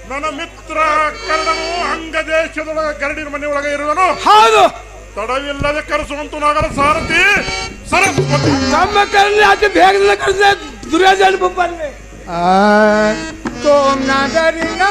ನನ್ನ ಮಿತ್ರ ಕರ್ಣನು ಅಂಗದೇಶದೊಳಗೆ ಗರಡಿನ ಮನೆಯೊಳಗೆ ಇರುವನು. ಹೌದು, ತಡವಿಲ್ಲದೆ ಕರೆಸುವಂತು ನಗರ ಸಾರಥಿ ಸರಸ್ವತಿ. ನಮ್ಮ ಕರ್ಣ ಅತಿ ಬೇಗದಿಂದ ಕರೆಸ ದುರ್ಯೋಧನ ಬಂಬಲ್ಲಿ ತೋಮ್ ನಗರಿನ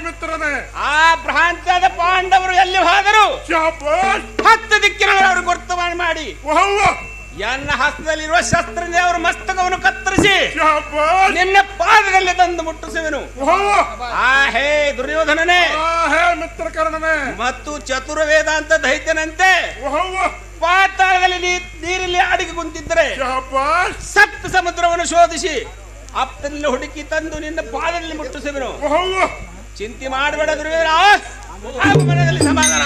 ಮಿತ್ರನೇ, ಆ ಭ್ರಾಂತದ ಪಾಂಡವರು ಎಲ್ಲಿ ಹೋದರು? 10 ದಿಕ್ಕಿನಲ್ಲಿ ಅವರು ಗುರ್ತಮಾನ ಮಾಡಿ ಎನ್ನ ಹಸ್ತದಲ್ಲಿರುವ ಶಸ್ತ್ರದಿಂದ ಅವರ ಮಸ್ತಕವನ್ನು ಕತ್ತರಿಸಿ ನಿನ್ನ ಪಾದದಲ್ಲಿ ತಂದು ಮುಟ್ಟಿಸುವೆನು. ಹೇ ದುರ್ಯೋಧನನೇ, ಮಿತ್ರ ಕರ್ಣನೇ, ಮತ್ತು ಚತುರ ವೇದಾಂತ ದೈತ್ಯನಂತೆ ಪಾತಾಳದಲ್ಲಿ ನೀರಲ್ಲಿ ಅಡಿಗೆ ಕುಂತಿದ್ದರೆ ಸಪ್ತ ಸಮುದ್ರವನ್ನು ಶೋಧಿಸಿ ಅಪ್ಪನಲ್ಲಿ ಹುಡುಕಿ ತಂದು ನಿನ್ನ ಪಾದದಲ್ಲಿ ಮುಟ್ಟಿಸುವೆನು. ಚಿಂತೆ ಮಾಡಬೇಡ ದುರ್ಯೋಧನ, ಮನದಲ್ಲಿ ಸಮಾಧಾನ.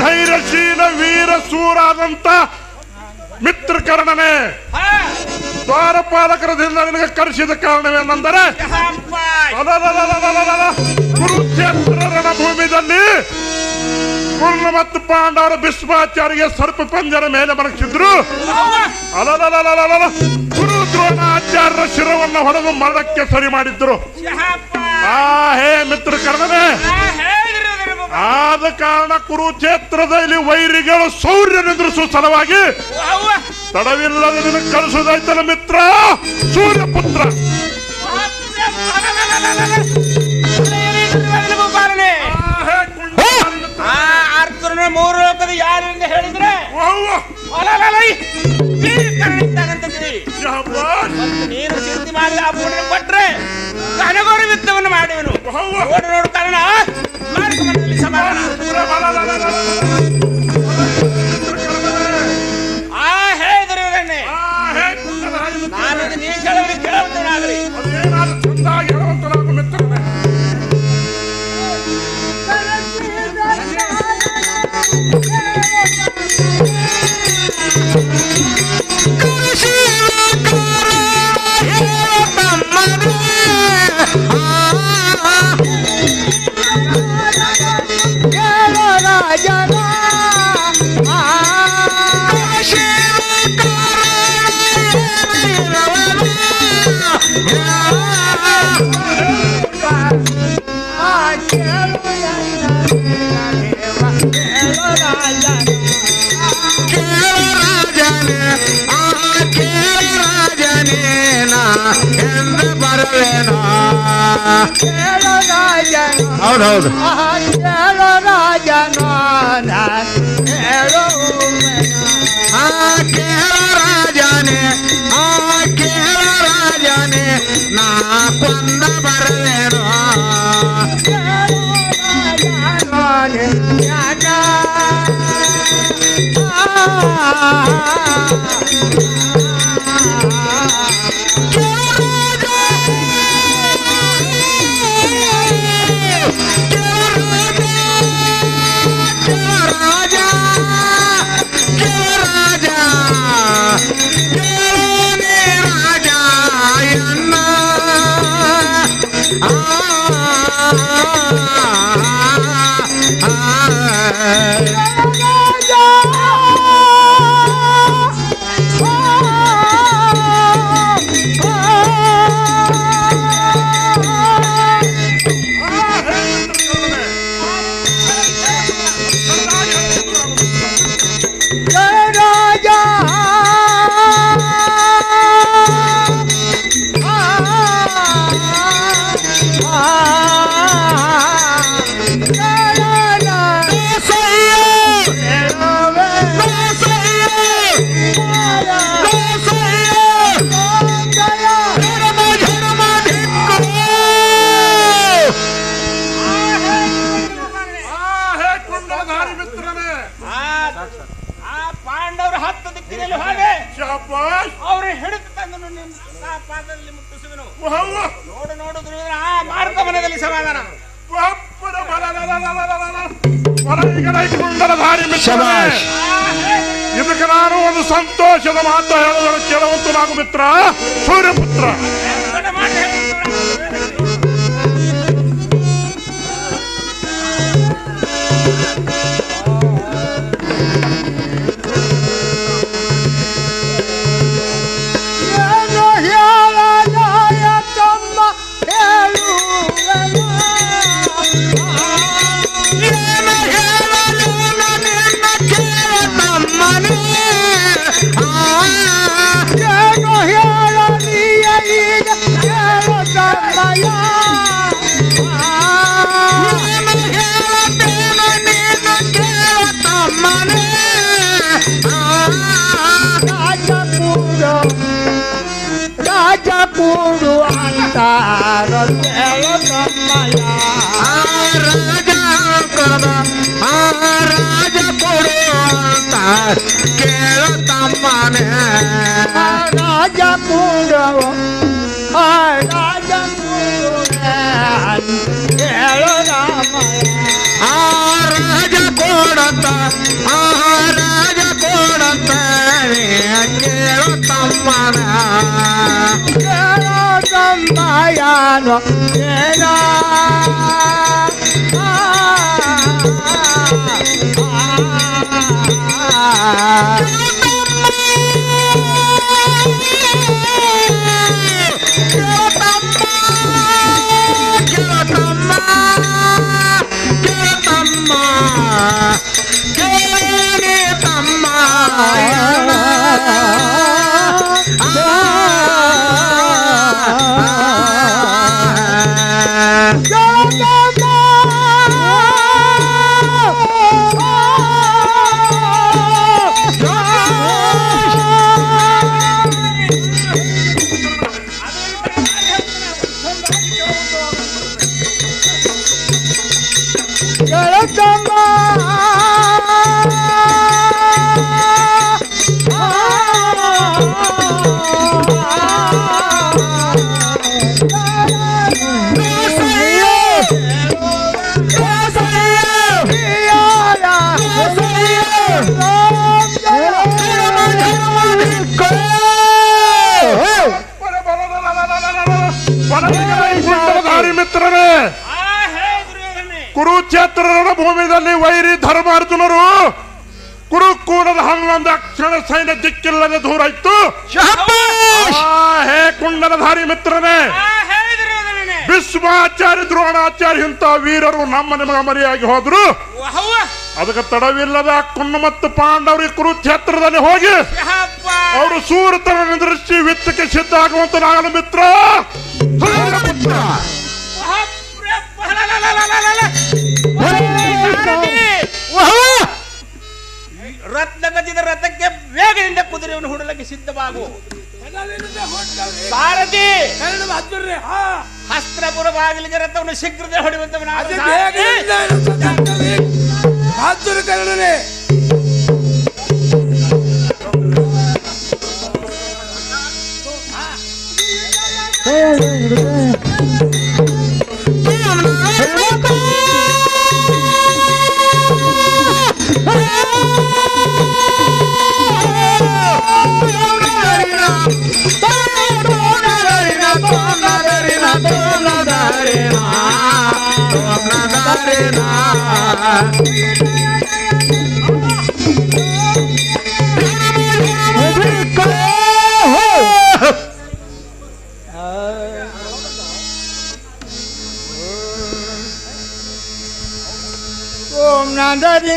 ಧೈರ್ಯಶೀಲ ವೀರ ಸೂರಾದಂತ ಮಿತ್ರ ಕರ್ಣನೇ, ದ್ವಾರಪಾಲಕರದಿಂದ ನಿನಗೆ ಕರೆಸಿದ ಕಾರಣವೇನೆಂದರೆ ಕುರುಕ್ಷೇತ್ರ ರಣಭೂಮಿಯಲ್ಲಿ ಕುರ್ಣ ಮತ್ತು ಪಾಂಡವರ ಭೀಷ್ಮಾಚಾರ್ಯ ಸರ್ಪ ಪಂಜರ ಮೇಲೆ ಮಲಗಿಸಿದ್ರು. ಗುರು ದ್ರೋಣಾಚಾರ್ಯರ ಶಿರವನ್ನು ಹೊಡೆದು ಮರಣಕ್ಕೆ ಸರಿ ಮಾಡಿದ್ರು. ಹೇ ಮಿತ್ರ ಕರ್ಣನೇ, ಆದ ಕಾರಣ ಕುರುಕ್ಷೇತ್ರದಲ್ಲಿ ವೈರಿಗಳು ಸೌರ್ಯ ನಿಂದ್ರಿಸುವ ಸಲುವಾಗಿ ತಡವಿಲ್ಲದೆ ನಿನಗೆ ಕಳಿಸುವುದಾಯ್ತಲ್ಲ ಮಿತ್ರ ಸೂರ್ಯಪುತ್ರ. ಮೂರು ಲೋಕದ ಯಾರಿಂದ ಹೇಳಿದ್ರೆ ನೀನು ಚಿಂತೆ ಮಾಡಿ ಆ ಪೂರ್ಣ ಕೊಟ್ರೆ ನನಗೋರ ಯುದ್ಧವನ್ನು ಮಾಡುವನು. ನೋಡು ಕಾರಣ ಮಾಡ್ಕೊಂಡ್ಬಂದಲ್ಲಿ ಸಮಾಧಾನ. ಹೇ ದುರ್ಯೋಧನೆ, ನಾನು ನೀ ಕೇಳಲಿ ಕೇಳುವಂತನಾಗಲಿ. Come on. ಎಂದು ಬರುವೆನೋ ಕೇಳೋ ರಾಜನು ಹೌದೌದು ಕೇಳೋ ರಾಜನು ಹೇಳೋ ಕೇಳ ರಾಜನೇ ಕೇಳ ರಾಜನೇ ನಾ ಕೊಂದ ಬರುವೆನೋ ಪಾಂಡವರು 10 ದಿಕ್ಕಿನಲ್ಲಿ ಹೋಗಿ ಅವರು ಹಿಡಿದು ತಂದು ನಿಮ್ಮ ಪಾದದಲ್ಲಿ ಮುಟ್ಟಿಸುವನು. ನೋಡು ನೋಡು ದುರ್ಯೋಧನ, ಆ ಮಾರ್ಗ ಮನದಲ್ಲಿ ಸಮಾಧಾನ. ಇದಕ್ಕೆ ನಾನು ಒಂದು ಸಂತೋಷದ ಮಾತು ಹೇಳೋದನ್ನು ಕೇಳುವಂತ ನಾವು ಮಿತ್ರ ಸೂರ್ಯಪುತ್ರ. ಕೂಡು ಅಂತ ರಾಜ ಕೊಡು ಅಂತ ಕೇಳ ತಮ್ಮನೆ ರಾಜ ಕೂಡು ರಾಜ ಕೂಡು ಹೇಳು ರಾಮಯ್ಯ ರಾಜ ಕೊಡಂತ ರಾಜ ಕೊಡಂತ ಕೇಳ ತಮ್ಮನ Mayano, Yena. ಮಿತ್ರರೇ, ಕುರುಕ್ಷೇತ್ರ ರಣಭೂಮಿಯಲ್ಲಿ ವೈರಿ ಧರ್ಮಾರ್ಜುನರು ಕುರುಕೂಲದ ಹನ್ನೊಂದು ಅಕ್ಷರ ಸೈನ್ಯ ದಿಕ್ಕಿಲ್ಲದೆ ದೂರ ಇತ್ತು. ಹೇ ಕುಂಡಲಧಾರಿ ಮಿತ್ರನೇ, ಭೀಷ್ಮಾಚಾರ್ಯ ದ್ರೋಣಾಚಾರ್ಯ ಇಂಥ ವೀರರು ನಮ್ಮ ನಿಮಗ ಮರೆಯಾಗಿ ಹೋದ್ರು. ಅದಕ್ಕೆ ತಡವಿಲ್ಲದ ಕುಣ್ಣ ಮತ್ತು ಪಾಂಡವರಿಗೆ ಕುರುಕ್ಷೇತ್ರದಲ್ಲಿ ಹೋಗಿ ಅವರು ಸೂರತನ ನಿದೃಷ್ಟಿ ವಿತ್ತಕ್ಕೆ ಸಿದ್ಧ ಆಗುವಂತನಾಗಲು ಮಿತ್ರ. ರತ್ನ ಗಜಿದ ರಥಕ್ಕೆ ವೇಗದಿಂದ ಕುದುರೆಯನ್ನು ಹೂಡಲಿಕ್ಕೆ ಸಿದ್ಧವಾಗು. ಸಾರಥಿ ಹಸ್ತ್ರಪುರ ಬಾಗಿಲಿಗೆ ರಥವನ್ನು ಶೀಘ್ರದೇ ಹೊಡೆಯುವಂತ ಕರ್ಣನೆ. ಓಂ ನಾದರಿ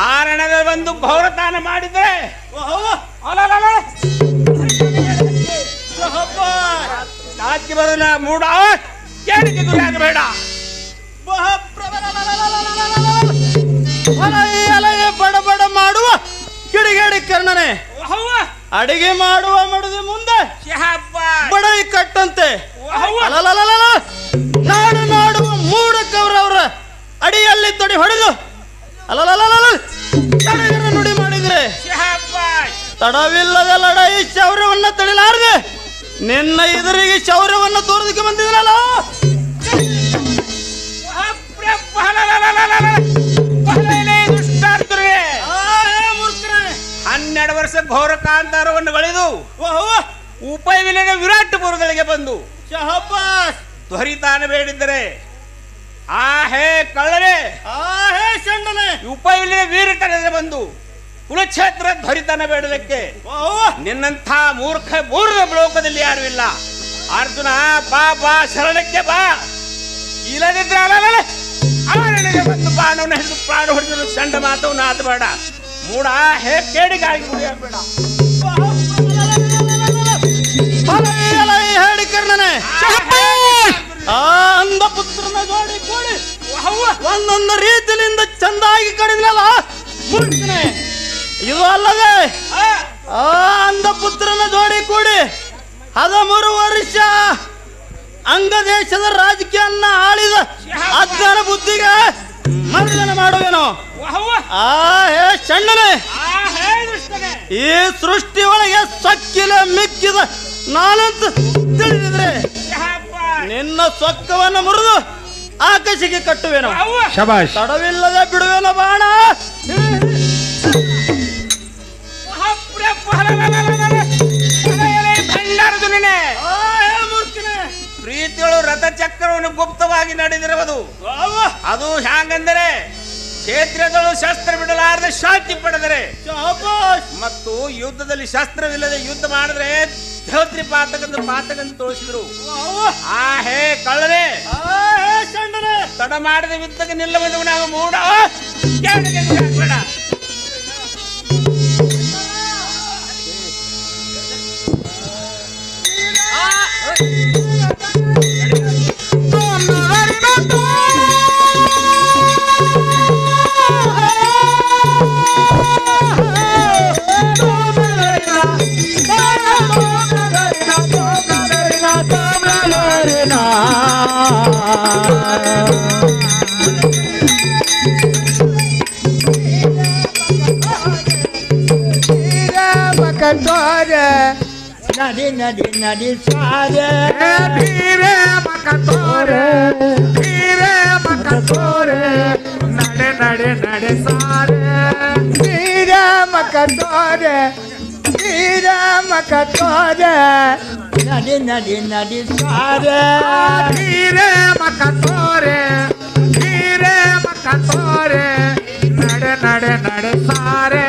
ಆರಣದಲ್ಲಿ ಬಂದು ಘೋರತಾನ ಮಾಡಿದ್ರೆ ನಾಚಿ ಬರೋಣ ಮೂಡ ಕೇಳಿಕೆ ಗುರಿಯಾಗಬೇಡ. ಬಡ ಮಾಡುವ ಕಿಡಿಗೇಡಿ ಕರ್ಣನೆ ಅಡಿಗೆ ಮಾಡುವ ಮಡದಿ ಮುಂದೆ ಬಡೈ ಕಟ್ಟಂತೆ ನಾಡು ನಾಡುವ ಮೂಢಕವರವರ ಅಡಿಯಲ್ಲಿ ತೊಡಿ ಹೊಡೆದು ನುಡಿ ಮಾಡಿದ್ರೆ ತಡವಿಲ್ಲದ ಲಡಾಯಿ ಶೌರ್ಯವನ್ನ ತಡಿಲಾರದೆ ನಿನ್ನ ಎದುರಿಗೆ ಶೌರ್ಯವನ್ನ ತೋರಿದಕ್ಕೆ ಬಂದಿದ್ರಲ್ಲ. 12 ವರ್ಷ ಘೋರ ಕಾಂತಾರವನ್ನು ಗಳೆದು ಉಪವಿಲ್ಲದೆ ವಿರಾಟಪುರಗಳಿಗೆ ಬಂದು ಧ್ವರಿತಾನ ಬೇಡಿದ್ದರೆ ಆ ಹೇ ಕಳ್ಳನೆ ಉಪವಿಲ್ಲದೆ ವೀರಟನೆ ಬಂದು ಕುಲಕ್ಷೇತ್ರ ಧ್ವರಿತಾನ ಬೇಡಲಿಕ್ಕೆ ನಿನ್ನಂಥ ಮೂರ್ಖ ಲೋಕದಲ್ಲಿ ಯಾರು ಇಲ್ಲ. ಅರ್ಜುನ ಬಾ ಬಾ ಶರಣಕ್ಕೆ ಬಾ, ಇಲ್ಲದಿದ್ರೆ ಆರಣೆಗೆ ಬಂದು ಬಾಣವನ್ನು ಹಿಡಿದು ಪ್ರಾಣ ಹೊಡೆದು ಚಂಡ ಮಾತವನ್ನು ಆತಬೇಡ. ಮೂಡ ಹೇ ಕೇಡಿಗಾಗಿ ಗುರಿಯಾಗಬೇಡ. ಹೇಳಿ ಕರ್ಣನೆ ಅಂದ ಪುತ್ರನ ಜೋಡಿ ಕೂಡಿ ಒಂದೊಂದು ರೀತಿಯಿಂದ ಚಂದಾಗಿ ಕಡಿದ್ನಲ್ಲ ಮುಡ್ತೀನಿ. ಇದು ಅಲ್ಲದೆ ಆ ಅಂದ ಪುತ್ರನ ಜೋಡಿ ಕೂಡಿ 13 ವರ್ಷ ಅಂಗದೇಶದ ರಾಜಕೀಯನ್ನ ಆಳಿದ ಅಜ್ಞಾನ ಬುದ್ಧಿಗೆ ಮರ್ದನ ಮಾಡುವೇನು. ಆ ಹೇ ಚಂಡನೆ, ಈ ಸೃಷ್ಟಿ ಒಳಗೆ ಸಕ್ಕಿಲ ಮಿಕ್ಕಿದ ನಾನಂತ ತಿಳಿದಿದ್ರೆ ನಿನ್ನ ಸೊಕ್ಕವನ್ನು ಮುರಿದು ಆಕಾಶಕ್ಕೆ ಕಟ್ಟುವೇನು. ತಡವಿಲ್ಲದೆ ಬಿಡುವೇನು ಬಾಣ. ರೀತಿಯೊಳು ರಥಚಕ್ರವನ್ನು ಗುಪ್ತವಾಗಿ ನಡೆದಿರುವುದು. ಅದು ಹ್ಯಾಂಗಂದರೆ ಕ್ಷೇತ್ರದಳು ಶಸ್ತ್ರ ಬಿಡಲಾರದೆ ಶಾಂತಿ ಪಡೆದರೆ ಮತ್ತು ಯುದ್ಧದಲ್ಲಿ ಶಸ್ತ್ರವಿಲ್ಲದೆ ಯುದ್ಧ ಮಾಡಿದ್ರೆ ಧೋತ್ರಿ ಪಾತಕಂದು ತೋರಿಸಿದ್ರು. ಆ ಹೇ ಕಳ್ಳನೆ ತಡ ಮಾಡಿದ ಯುದ್ಧಕ್ಕೆ ನಿಲ್ಲವೆಂದು ನಾವು ಮೂಡ ಬೇಡ. ನಡಿ ನಡಿ ನಡಿ ಸಾರೆ ಧೀರೆ ಮಕ ತೋರೆ ಧೀರೆ ಮಕ ತೋರೆ ನಡೆ ನಡೆ ನಡೆ ಸಾರೆ ಧೀರೆ ಮಕ ತೋರೆ ಧೀರೆ ಮಕ ತೋರೆ ನಡಿ ನಡಿ ನಡಿ ಸಾರೆ ಧೀರೆ ಮಕ ತೋರೆ ಧೀರೆ ಮಕ ತೋರೆ ನಡೆ ನಡೆ ನಡೆ ಸಾರೆ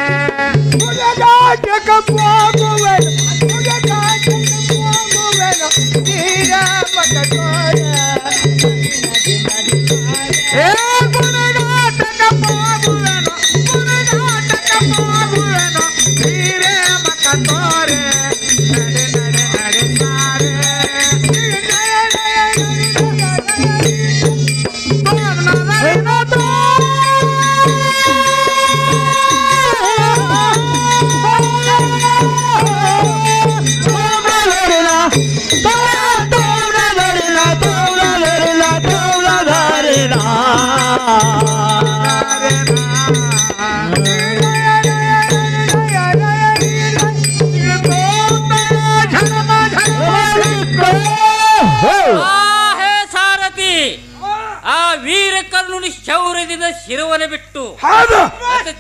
ಶೌರ್ಯದಿಂದ ಶಿರವನೆ ಬಿಟ್ಟು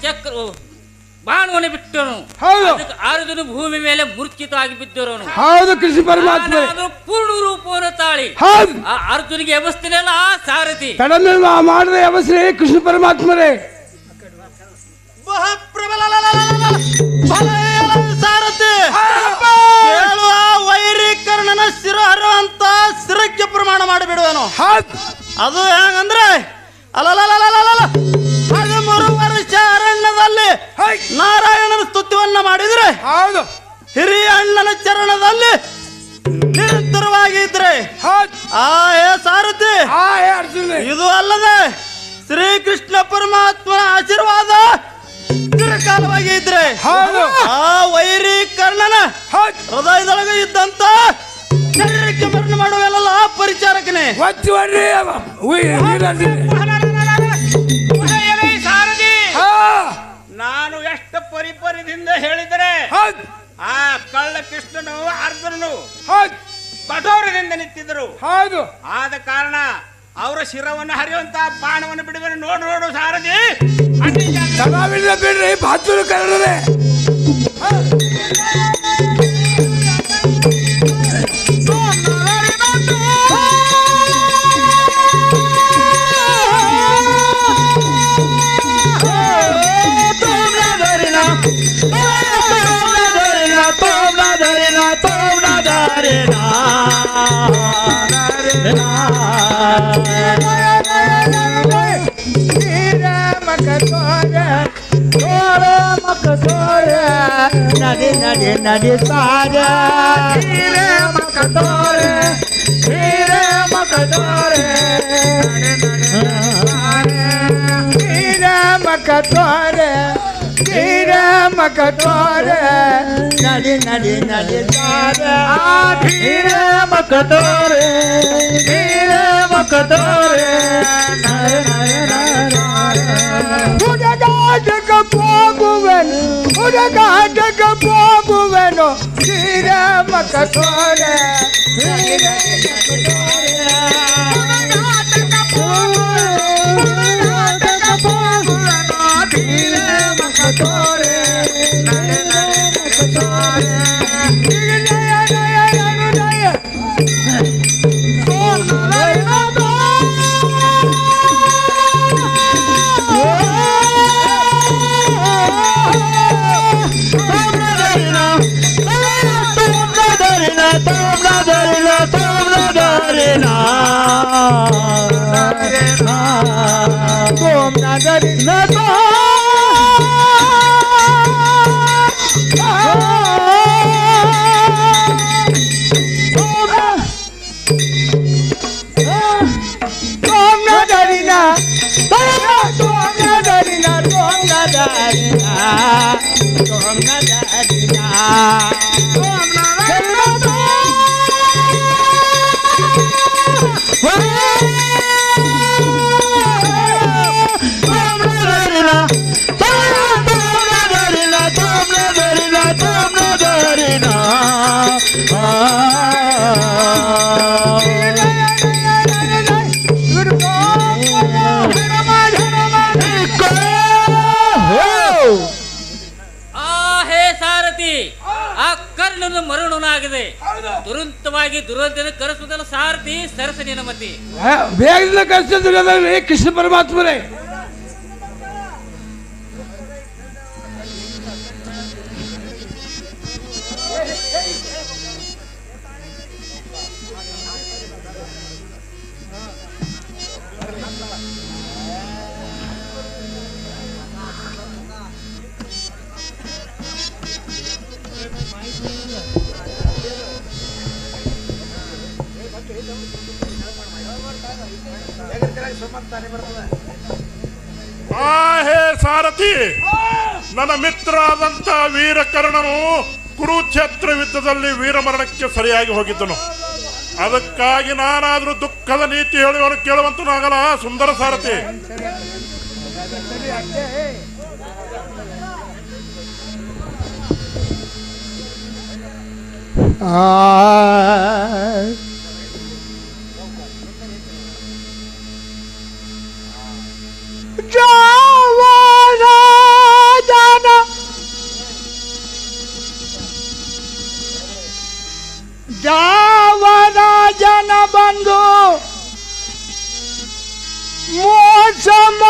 ಚಕ್ರ ಬಾಣವನೆ ಬಿಟ್ಟನು. ಅರ್ಜುನ ಭೂಮಿ ಮೇಲೆ ಮೂರ್ಛಿತವಾಗಿ ಬಿದ್ದರವನು. ಹೌದು ಕೃಷ್ಣ ಪರಮಾತ್ಮ ಪೂರ್ಣ ರೂಪವನ್ನು ತಾಳಿ ಆ ಅರ್ಜುನಿಗೆ ಎಬಸ್ತಿನಲ್ಲ ಆ ಸಾರಥಿ ಕಡಮೆ ಮಾಡಿದ ಅವಶ್ಯ ಕೃಷ್ಣ ಪರಮಾತ್ಮರೇ ಸಾರಥಿ ಕೇಳುವ ವೈರೀಕರಣನ ಶಿರ ಹರುವಂತ ಶಿರಕ್ಕೆ ಪ್ರಮಾಣ ಮಾಡಿಬಿಡುವನು. ಅದು ಹೆಂಗಂದ್ರೆ 13 ವರ್ಷ ಅರಣ್ಯದಲ್ಲಿ ನಾರಾಯಣನ ಸ್ತುತಿಯನ್ನ ಮಾಡಿದ್ರೆ ಹಿರಿಯ ಅಣ್ಣನ ಚರಣದಲ್ಲಿ ನಿರಂತರವಾಗಿದ್ರೆ ಸಾರಥಿ ಇದು ಅಲ್ಲದೆ ಶ್ರೀಕೃಷ್ಣ ಪರಮಾತ್ಮನ ಆಶೀರ್ವಾದ ಚಿರಕಾಲವಾಗಿ ಇದ್ರೆ ಆ ವೈರೀಕರ್ಣನ ಹೃದಯದೊಳಗೆ ಇದ್ದಂತ ಶರೀರಕ್ಕೆ ಮರಣ ಮಾಡುವೆಲ್ಲ ಪರಿಚಾರಕನೇ ನಾನು ಎಷ್ಟು ಪರಿಪರಿದಿಂದ ಹೇಳಿದರೆ ಆ ಕಳ್ಳ ಕೃಷ್ಣನು ಅರ್ಜುನನು ಕಠೋರದಿಂದ ನಿಂತಿದ್ದರು. ಆದ ಕಾರಣ ಅವರ ಶಿರವನ್ನು ಹರಿಯುವಂತ ಬಾಣವನ್ನು ಬಿಡುವ ನೋಡು ಸಾರಥಿ ಬಿಡ್ರಿ ಬಾತುರು ಕನ್ನಡವೇ ನಡಿ ನಡಿ ನಡಿ ಸಾರೆ ಹೀರೆ ಮಕ ತೋರೆ ಹೀರೆ ಮಕ ತೋರೆ ಹೀರೆ ಮಕ ತೋರೆ ಹೀರೆ ಮಕ ತೋರೆ ನಡಿ ನಡಿ ನಡಿ ಸಾರೆ ಹೀರೆ ಮಕ ತೋರೆ ಹೀರೆ ಮಕ ತೋರೆ ಹುಡುಗಾಟಕ ಹೋಗುವೆನು ಹುಡುಗಾಟಕ ಹೋಗುವೆನು ಹೀರೆ ಮಕ ತೋರೆ ಹೀರೆ ಮಕ ತೋರೆ ಹುಡುಗಾಟಕ ಹೋಗುವೆನು ಹೀರೆ ಮಕ ತೋರೆ ಮಕ ತೋರೆ तोम नजरी न तो तोम नजरी न ಮರುಣನಾಗಿದೆ ತುರಂತವಾಗಿ ದುರಂತನ ಕರೆಸುವುದಲ್ಲ ಸಾರಥಿ ಸರಸನಿನ ಮತಿ ಬೇಗದಿಂದ ಕರೆಸಿದ್ರೆ ಕೃಷ್ಣ ಪರಮಾತ್ಮರೇ ಹೇ ಸಾರಥಿ, ನನ್ನ ಮಿತ್ರ ಆದಂತ ವೀರಕರ್ಣನು ಕುರುಕ್ಷೇತ್ರ ಯುದ್ಧದಲ್ಲಿ ವೀರಮರಣಕ್ಕೆ ಸರಿಯಾಗಿ ಹೋಗಿದ್ದನು. ಅದಕ್ಕಾಗಿ ನಾನಾದ್ರೂ ದುಃಖದ ನೀತಿ ಹೇಳುವನು ಕೇಳುವಂತನಾಗಲ್ಲ ಸುಂದರ ಸಾರಥಿ. ಜಾವರಾಜನ ಬಂದು ಮೋಸಮ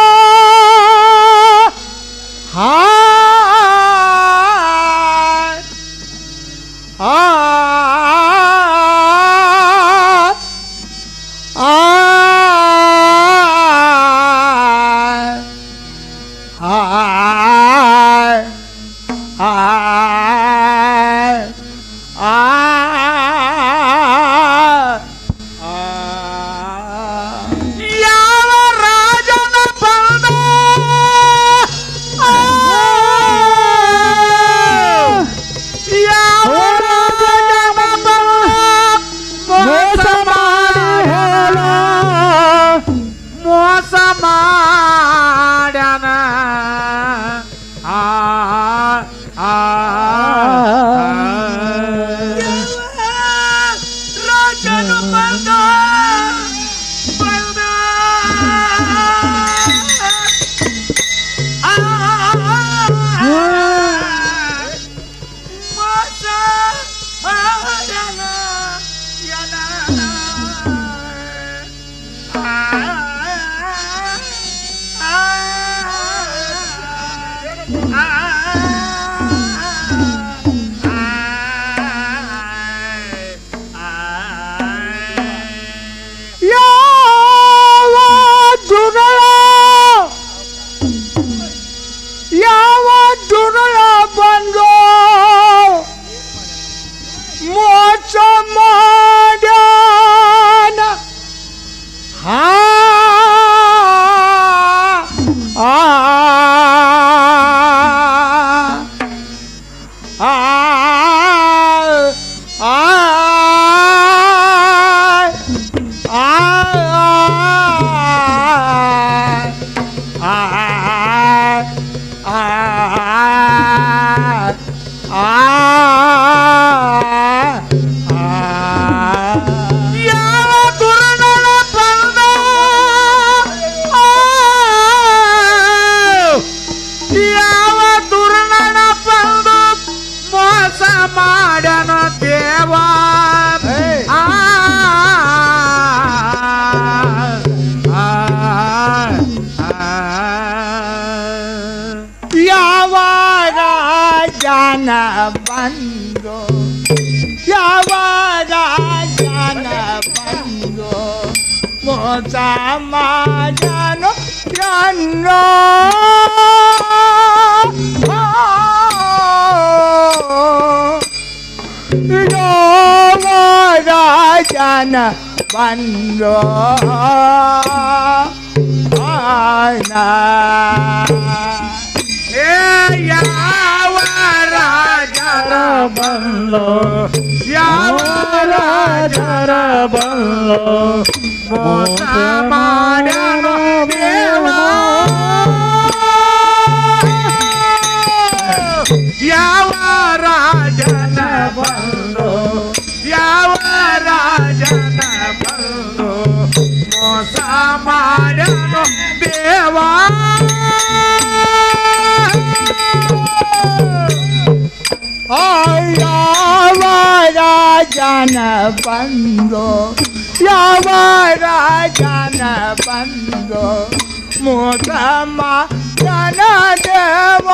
ಬಂದು ಯಾವ ರಾಜನ ಬಂದು समाजानो ज्ञानो राजन बंदो आना ಯಾವ ರಾಜರ ಬಂದೋ ಯಾವ ರಾಜರ ಬಂದೋ ಮೋಸ ಮಾಡ್ಯಾನೋ ದೇವ ಯಾವ ರಾಜನ ಬಂದೋ ಯಾವ ರಾಜನ ಬಂದೋ ಮೋಸ ಮಾಡ್ಯಾನೋ ದೇವ ಯಾವ ರಾಜನ ಬಂದೋ ಯಾವ ರಾಜನ ಬಂದೋ ಮೋಸಮ ಜನ ದೇವ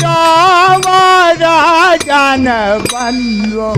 ಯಾವ ರಾಜನ ಬಂದೋ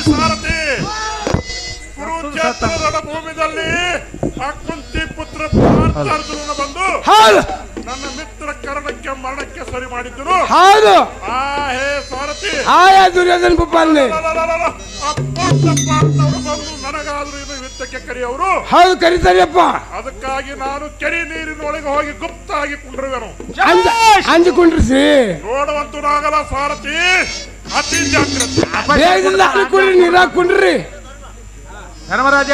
ಸಾರಥಿ ಕುರುಕ್ಷೇತ್ರದ ಭೂಮಿಯಲ್ಲಿ ಅಕುಂತಿ ಪುತ್ರ ಪಾರ್ಥಾರ್ಜುನನ ಬಂದು ನನ್ನ ಮಿತ್ರ ಕರ್ಣಕ್ಕೆ ಮರಣಕ್ಕೆ ಸರಿ ಮಾಡಿದ್ದನು. ಹೌದು. ಹೇ ಸಾರಥಿ, ದುರ್ಯೋಧನ ಪಾಲನೆ ಪಾಂಡವರು ಬಂದು ನನಗಾದ್ರೂ ಇದು ಯುದ್ಧಕ್ಕೆ ಕರೆಯವರು. ಹೌದು, ಕರೀತಾರಪ್ಪ. ಅದಕ್ಕಾಗಿ ನಾನು ಕೆರೆ ನೀರಿನೊಳಗೆ ಹೋಗಿ ಗುಪ್ತಾಗಿ ಕುಂಡ್ರುವೆನು. ಅಂಜಿಕೊಂಡ್ರಿ ನೋಡುವಂತೂ ನಾಗಲ್ಲ ಸಾರಥಿ, ಅತಿ ಜಾಗ್ರತೆ. ನೀರಾಕೊಂಡ್ರಿ ಧರ್ಮರಾಜ.